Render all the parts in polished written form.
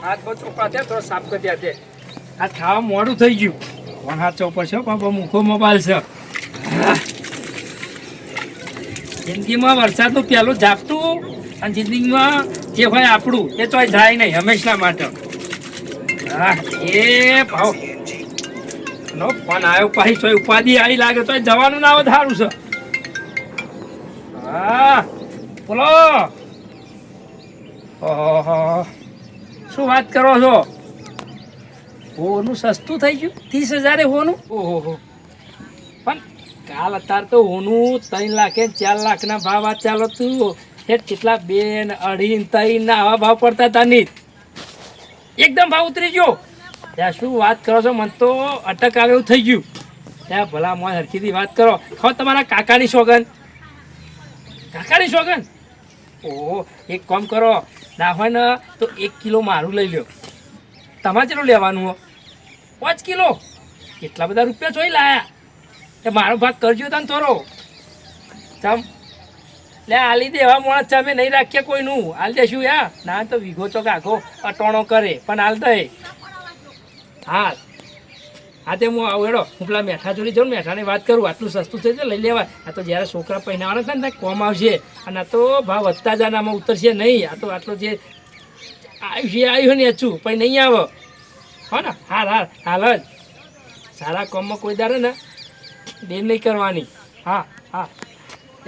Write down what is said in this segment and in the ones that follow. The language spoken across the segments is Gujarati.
હાથ બહુ ચોપડા થયા તો સાફ કરી દે. આ ખાવા મોડું થઈ ગયું. ફોન હાથ ચોપર છે પણ મૂકો મોબાઈલ છે. જિંદગીમાં વરસાદનું પહેલું ઝાપટું અને જિંદગીમાં જે હોય આપણું એ તો જાય નહીં હંમેશા માટે. હા એ ભાવ નો ફોન આવ્યો પાછી તો ઉપાધિ આવી લાગે તો જવાનું ના આવે સારું છે. હા બોલો. ઓહો શું વાત કરો છો? હોનું સસ્તું થઈ ગયું 30,000 હોનું. ઓહો પણ કાલ અત્યારે તો હોનું 3 લાખ 4 લાખના ભાવ આ ચાલો તું કેટલા 2 ને 2.5 ને 3 ના આવા ભાવ પડતા હતા નહીં. એકદમ ભાવ ઉતરી ગયો. ત્યાં શું વાત કરો છો? મને તો અટક આવે એવું થઈ ગયું. ત્યાં ભલા મોં હરખીથી વાત કરો. ખાઓ તમારા કાકાની સોગન. કાકાની સોગન. ઓહો એક કામ કરો ના હોય ને તો 1 કિલો મારું લઈ લો. તમારે ચેટલું લેવાનું હો? 5 કિલો. કેટલા બધા રૂપિયા જોઈ લાયા. એ મારો ભાગ કરજો તને થોડો. ચમ લે આલી દે એવા માણસ છે અમે નહીં રાખીએ કોઈનું. હાલ દેશું યા ના તો વીઘો ચોક આખો અટોણો કરે પણ હાલ દે. હા હા તે હું આવું હેડો હું પેલા મેઠા જોડી જાઉં મેઠાની વાત કરું. આટલું સસ્તું થઈ જાય લઈ લેવાય. આ તો જ્યારે છોકરા પહેરવાના થાય ને કોમ આવશે અને આ તો ભાવ વધતા જાય આમાં ઉતરશે નહીં. આ તો આટલો જે આવ્યું ને એચું પછી નહીં આવે હો ને. હાલ હાલ જ સારા કોમમાં કોઈ દાડે ને દેર નહીં કરવાની. હા હા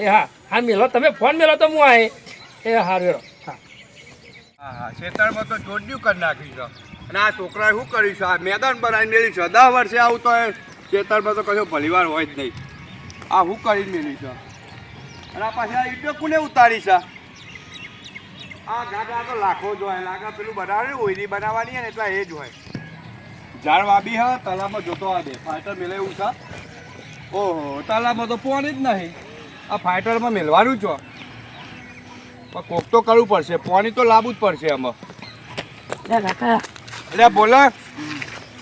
એ હા હા મેલો તમે ફોન મેલો તો હું આવે એ હા રેડો. હા હા ખેતરમાં તો જોડ્યું કરી નાખ્યું છે અને આ છોકરાએ શું કર્યું છે? આ મેદાન બનાવીને મેળ્યું છે. 10 વર્ષે આવું તો ખેતરમાં તો કશો ભલીવાર હોય જ નહીં. આ શું કરીને મેળ્યું છે? અને આ પાછી આ ઈટો કોને ઉતારી છે? આ ગાડા તો લાખો જ હોય. લાગે પેલું બનાવે ઓયરી બનાવવાની ને એટલા એ જ હોય. ઝાડ વાબી હા તલાવમાં જોતો આ દે ફાઈટર મેલે એવું છે. ઓહો તલાવમાં તો પાણી જ નહીં. આ ફાઈટરમાં મેળવાનું છો પણ કોક તો કરવું પડશે. પાણી તો લાવવું જ પડશે આમાં. કાકા એટલે બોલે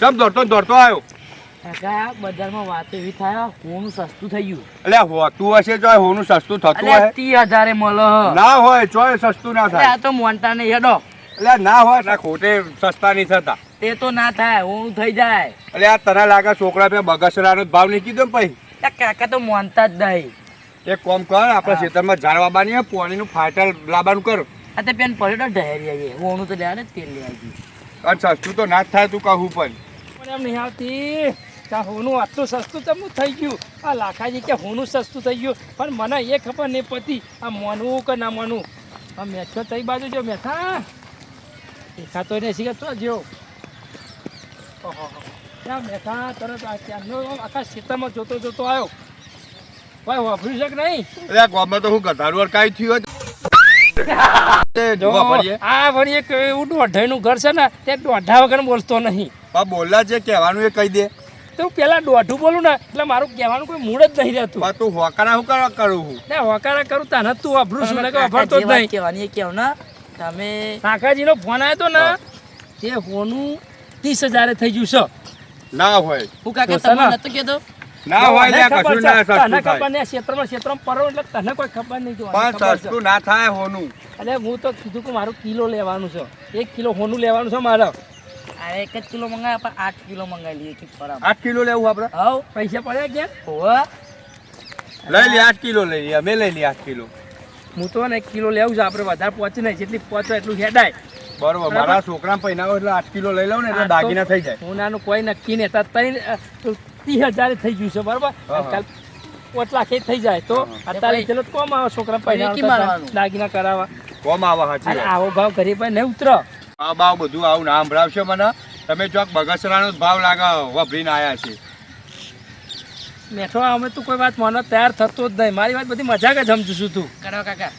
ચમ દોડતો આવ્યો. કાકા બજારમાં વાત એવી થાય હોનું સસ્તું થઈ ગયું. એટલે હોતું હશે જો હોનું સસ્તું થતું હોય. 30,000 મળે ના હોય ચોય સસ્તું ના થાય. આ તો મોનતા નહીં હેડો. એટલે ના હોય ના ખોટે સસ્તા નહીં થતા. તે તો ના થાય હોનું થઈ જાય. એટલે આ તને લાગે છોકરા પે બગસરાનો ભાવ નહીં કીધો ને પછી. કાકા તો મોનતા જ નહીં. એક કામ કર આપણા ખેતરમાં ઝાડ વાવવાની પાણીનું ફાઈટર લાવવાનું કર. આ તો પેન પડ્યો ઢહેરી આવીએ હોનું તો લેવા ને તેલ લેવા ગયું. અને સસ્તું તો ના જ થાય તું કહું પણ એમ નહીં આવતી કે હોનું આટલું સસ્તું તમનું થઈ ગયું. આ લાખાજી કે હોનું સસ્તું થઈ ગયું પણ મને એ ખબર નહીં પડતી આ માનવું કે ના માનવું. આ મેઠો તઈ બાજુ જો મેઠા દેખાતો નહીં શીખે તો જો ત્યાં મેઠા તરત ત્યાંનો આખા ખેતરમાં જોતો આવ્યો. ભાઈ વાપર્યું છે કે નહીં? એટલે ગામમાં તો હું ગધાડું કાંઈ થયું આ વળી એક એવું દોઢાઈનું ઘર છે ને તે દોઢા વગર બોલતો નહીં. બોલા છે કહેવાનું એ કહી દે. તો પેલા દોઢું બોલું ને એટલે મારું કહેવાનું કોઈ મૂળ જ નહીં રહેતું. તું હોકારા શું કરું હું ને હોકારા કરું તને તું વાપરું છું ને વાપરતો જ નહીં કહેવાની. કેવ ને તમે કાકાજીનો ફોન આવ્યો તો ને તે હોનું 30,000 થઈ ગયું છે. ના હોય હું કાકા તમને નતો કહેતો ના હોય ને કશું ના સસ્તું થાય. તને ક્ષેત્રમાં પરો એટલે તને કોઈ ખબર નહીં પણ સસ્તું ના થાય હોનું. એટલે હું તો કીધું કે મારું કિલો લેવાનું છે. 1 કિલો હોનું લેવાનું છે મારે. અરે 1 જ કિલો મંગાવ્યા પણ 8 કિલો મંગાવી લઈએ. 8 કિલો લેવું આપણે? હા પૈસા પડ્યા ક્યાં હોવા લઈ લે 8 કિલો લઈ લે. અમે લઈ લઈએ 8 કિલો. હું તો ને 1 કિલો લેવું છે. આપણે વધારે પહોંચી નહીં જેટલી પહોંચો એટલું હેડાય. બરોબર મારા છોકરા પહેનાવો એટલે 8 કિલો લઈ લઉં ને એટલે દાગીના થઈ જાય. હોનાનું કોઈ નક્કી નહીં. 30,000 થઈ ગયું છે બરોબર. કાલ 5 લાખ થઈ જાય તો અત્યારે ચલો કોમ આવે છોકરા પહેલા દાગીના કરાવવા કોમ આવા સાચી આવો ભાવ ઘરે પણ નહીં ઉતરો. આ ભાવ બધું આવું ના સંભળાવશો મને. તમે ચોક બગસરાનો ભાવ લાગે વાપરીને આવ્યા છે. મેઠો અમે તું કોઈ વાત માનો તૈયાર થતો જ નહીં. મારી વાત બધી મજાક જ સમજુ છું તું. કરો કાકા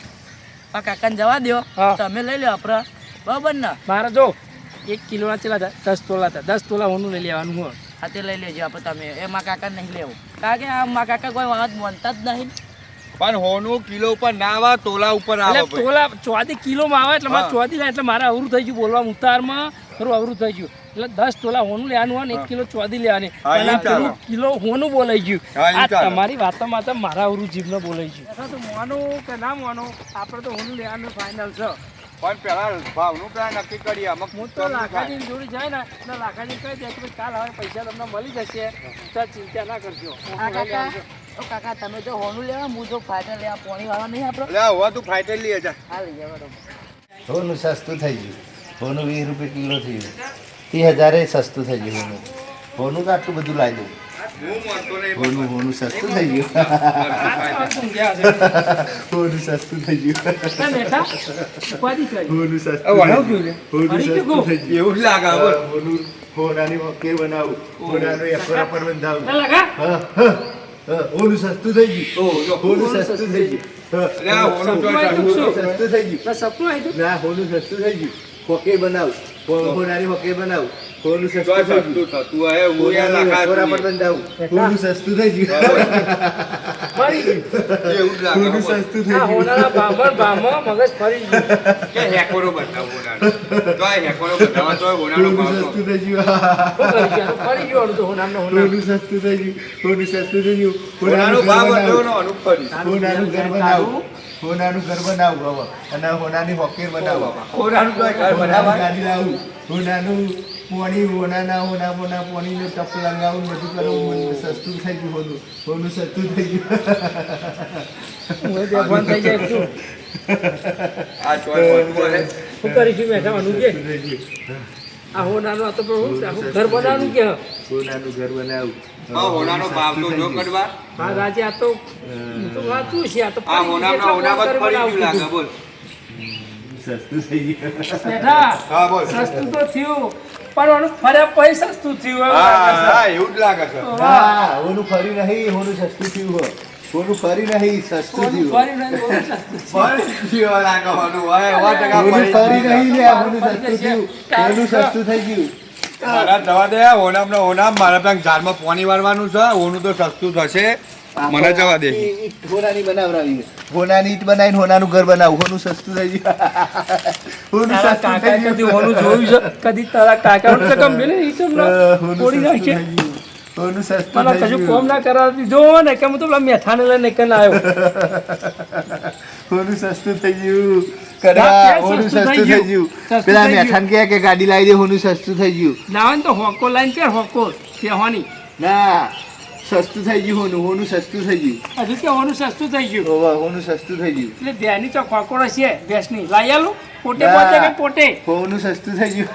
આ કાકાને જવા દો તમે લઈ લો આપણે બરાબર ને. મારે જો 1 કિલોના ચેલા 10 તોલા હતા. 10 તોલા હોનું લઈ લેવાનું હોય. હા તે લઈ લેજો આપણે તમે. એમાં કાકા નહીં લેવું કારણ કે આ મા કાકા કોઈ વાત માનતા જ નહીં. પણ હોનું કિલો ઉપર ના આવે તોલા ઉપર આવે. તોલા 14 કિલોમાં આવે એટલે મારે 14 લે એટલે મારે અવરું થઈ ગયું બોલવા ઉતારમાં ખરું અવરું થઈ ગયું. એટલે 10 તોલા હોનું લેવાનું હોય ને 1 કિલો 14 લેવાની. કિલો હોનું બોલાઈ ગયું. આ તમારી વાતોમાં તો મારા અવરું જીભને બોલાઈ ગયું. તો માનું કે ના માનો આપણે તો હોનું લેવાનું ફાઇનલ છે. પણ પેલા ભાવનું પેલા નક્કી કરીએ અમુક હું તો લાખાજી જોડી જાય ને એટલે લાખાજી કહી દે કે ભાઈ કાલ હવે પૈસા તમને મળી જશે તો ચિંતા ના કરજો કાકા તમે તો હોનું લેવા હું તો ફાઈટર લેવા પોણી વાળા નહીં આપણો લે હવે તું ફાઈટર લઈએ જા હા લઈ જાવ બરોબર હોનું સસ્તું થઈ ગયું હોનું 20 રૂપિયા કિલો થઈ ગયું 30,000 સસ્તું થઈ ગયું હોનું તો આટલું બધું લાવી દઉં હું માનતો નહીં હોનું સસ્તું થઈ ગયું હોનું સસ્તું થઈ ગયું બેટા ઉપાધિ કરી હોનું સસ્તું વણાવ ગયું લે હોનું ફરી સસ્તું ગયું? થઈ ગયું એવું જ લાગે હવે હોનાની વકેર બનાવું હોનાનો એકરા પર બંધાવું ના લગા હોનું સસ્તું થઈ ગયું જો. હોનું સસ્તું થઈ ગયું લે આ હોનું તો સપનું હોનું સસ્તું થઈ ગયું ના સપનું આવ્યું ના હોનું સસ્તું થઈ ગયું વકેર બનાવું હોનાની વકેર બનાવું હોનું સસ્તું તો થઈ ગયું સસ્તું થતું હે હું યાર એકરા પર લાખા બંધાવું હોનું સસ્તું થઈ ગયું ફરી ગયું. એવું જ લાગે હોનું હવે. સસ્તું થઈ આ ગયું હોનાના ભાવમાં મગજ ફરી ગયું કે હેકોરો બતાવો હોનાનો તો આ હેકોરો બતાવવા તો હોનાનો ભાવ હોનું તો સસ્તું થઈ ગયું શું કરી ગયા? ફરી ગયું તો હોનાનો હોના હોનું સસ્તું થઈ ગયું હોનું સસ્તું થઈ ગયું હોનાનો ભાવ બતાવવાનો અનુભવ હોનાનું ઘર બનાવું હોનાનું ઘર બનાવું હવે અને હોનાની હોકેર બનાવું હોનાનું તો ઘર હોનાની બનાવવા ગાડી લાવું હોનાનું પોણી હોના પોણીનું ટપ લગાવું ને બધું કરું સસ્તું થઈ ગયું હોનું સસ્તું થઈ ગયું હું બેભાન થઈ જાય શું આ ચોર બોલતું હે શું કરીશું બેઠાવાનું કે સસ્તું થઈ ગયું આ હોનાનો આ તો આખું ઘર બનાવવાનું કે હોનાનું ઘર બનાવું આ હોનાનો ભાવ તો જો કડવા હા રાજે આ તો હું તો વાંચું છે આ તો આ હોનામાં હોનામાં જ પડી ગયું લાગે બોલ સસ્તું થઈ ગયું બેઠા હા બોલ સસ્તું તો થયું પણ આનું ફર્યા પછી સસ્તું થયું એવું હા લાગે છે. હા એવું જ લાગે છે હા હોનું ફરી નહીં હોનું સસ્તું થયું હો હોનું ફરી નહીં સસ્તું કોનું થયું ફરી નહીં, કોનું સસ્તું થયું. પણ જીવા લાગે હોનું હવે 100% હોનું પડી ફરી ગયું. નહીં લે હોનું સસ્તું થયું હોનું સસ્તું થઈ ગયું મારા જવા દે હોનામ મારા ત્યાં ઝાડમાં પાણી વાળવાનું છે હોનું તો સસ્તું થશે મને જવા દે હોનાની બનાવરાવી હોનાની ઈટ બનાવીને હોનાનું ઘર બનાવું હોનું સસ્તું થઈ ગયું હોનું તારા સસ્તું કાકાએ થઈ કદી ગયું હોનું જોયું છે કદી તારા કાકાનું તો ગમે ને ઈ તો હોનું તોડી સસ્તું નાખશે થઈ ગયું હોનું સસ્તું મને થઈ કશું ગયું કોમ ના કરાવી દીધો ને કે હું તો પેલા મેઠાને લઈને કન આવ્યો હોનું સસ્તું થઈ ગયું ના, કડવા ક્યાં હોનું સસ્તું સસ્તું થઈ થઈ ગયું? ગયું સસ્તું પેલા થઈ ગયું. મેઠાન કહે કે ગાડી લાવી દે હોનું સસ્તું થઈ ગયું લાવે ને તો હોકો લાઈન કે હોકો તે હોની ના સસ્તું થઈ ગયું હોનું સસ્તું થઈ ગયું હજુ કે હોનું સસ્તું થઈ ગયું હોવા હોનું સસ્તું થઈ ગયું એટલે ધ્યાની તો ખોકોડો છે ભેંસની લાઈ આલું પોતે ના. પોતે કે પોતે હોનું સસ્તું થઈ ગયું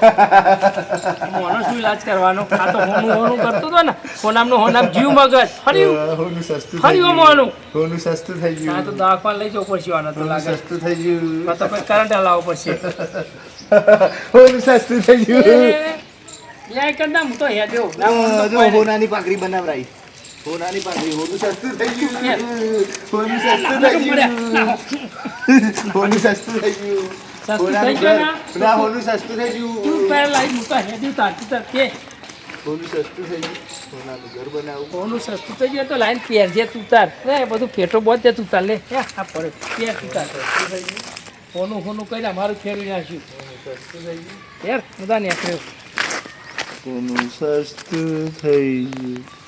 મોનો શું ઇલાજ કરવાનો આ તો હોનું કરતો હતો ને હોનામનું હોનામ જીવ મગજ ફર્યું હોનું સસ્તું થઈ ફર્યું ગયું મોનું હોનું સસ્તું થઈ આ ગયું તો દવાખાને લઈ જવું પડશે આને તો હોનું લાગે સસ્તું થઈ ગયું આ તો કોઈ કરંટ હલાવવો પડશે હોનું સસ્તું થઈ ગયું યાર કરતા હું તો હેડ્યો ના હું તો જો કોઈ નહીં. હોનાની પાકડી બનાવરાઈ હોનાની પાકડી હોનું સસ્તું થઈ ગયું હોનું સસ્તું ના, થઈ ગયું ના, હોનું સસ્તું થઈ ગયું સસ્તું હોનાનું થઈ ગયું ઘર- ને? ના હોનું સસ્તું થઈ તું ગયું પહેલા લાઈ હું તો હેડ્યું તારથી તાર કે હોનું સસ્તું થઈ ગયું હોનાનું ઘર બનાવું હોનું સસ્તું થઈ ગયું તો લાઈન પહેરજે તું તાર લે બધું ફેટો બોધ દે તું તાર લે હે આ પડે પહેર તું તાર હોનું હોનું કરીને અમારું ફેરવી નાખ્યું ફેર બધા નીકળ્યો હોનું સસ્તું થઈ ગયું